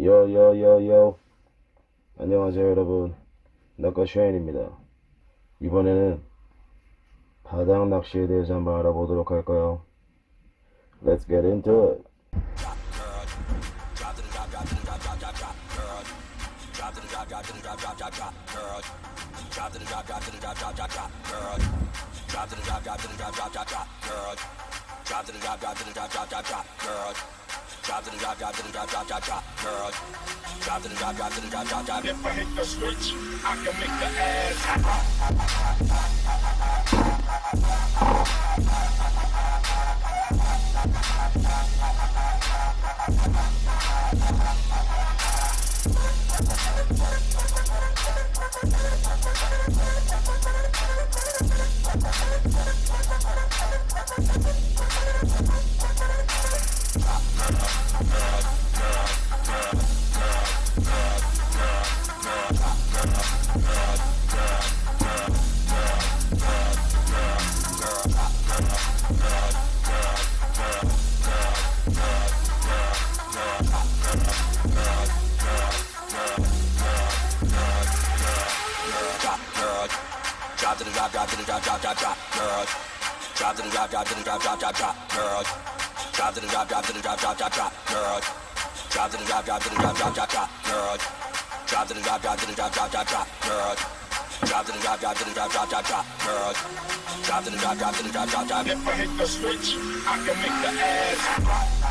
요요요요 안녕하세요 여러분, 낙가 샤인입니다. 이번에는 바닥 낚시에 대해서 한번 알아보도록 할까요? Let's get into it. If I hit the switch, I can make the ass. If I hit the switch, I can make the ass.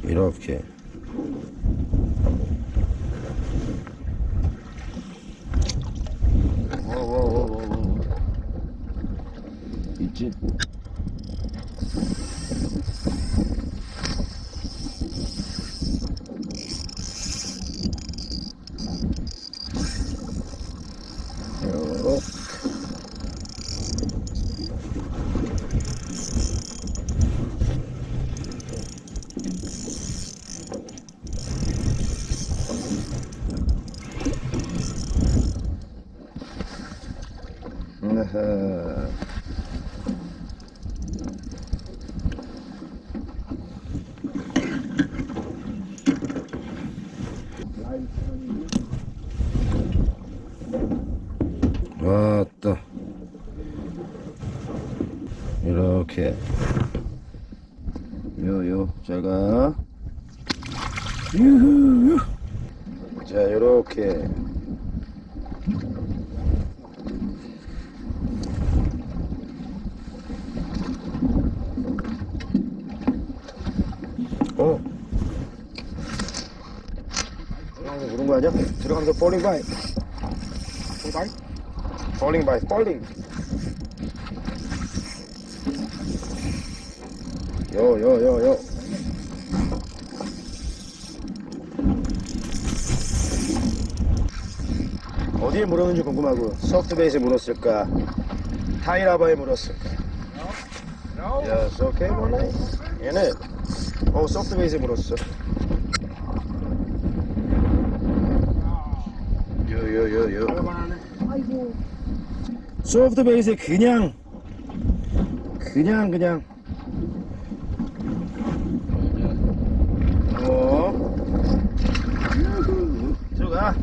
이렇게 있지? 왔다. 이렇게 요요 잘가. 유후. 자 요렇게 들어가면서 부른 거 아니야? 들어가면서 볼링 바이. 볼링 바이. 볼링. 요. 어디에 물었는지 궁금하고. 소프트베이트에 물었을까? 타이라바에 물었을까? Yes, okay, more nice. 얘네 소프트베이트에 물었어. 요. 소프트베이트에 그냥 들어가.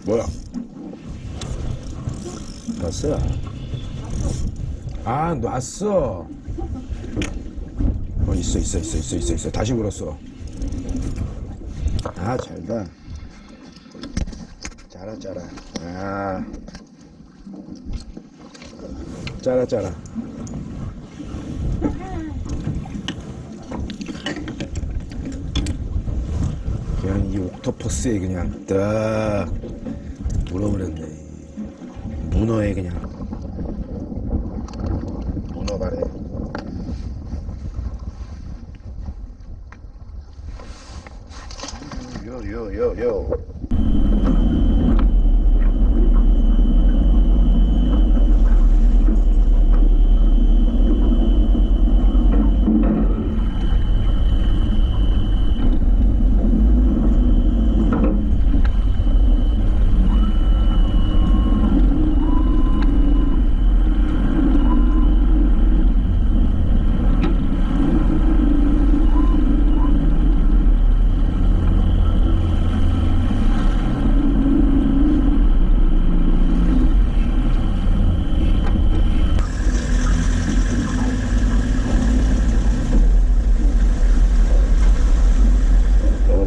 뭐야? 놨어? 아, 놨어. 있어. 다시 물었어. 아, 잘다. 짜라. 아, 짜라. 그냥 이 옥토퍼스에 그냥 딱 물어버렸네. 문어에 그냥 문어발에. 요.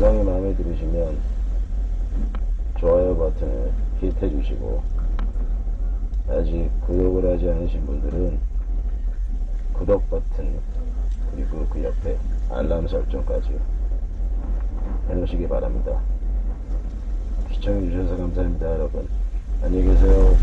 영상이 마음에 들으시면 좋아요 버튼을 클릭해 주시고, 아직 구독을 하지 않으신 분들은 구독 버튼 그리고 그 옆에 알람 설정까지 해놓으시기 바랍니다. 시청해 주셔서 감사합니다. 여러분 안녕히 계세요.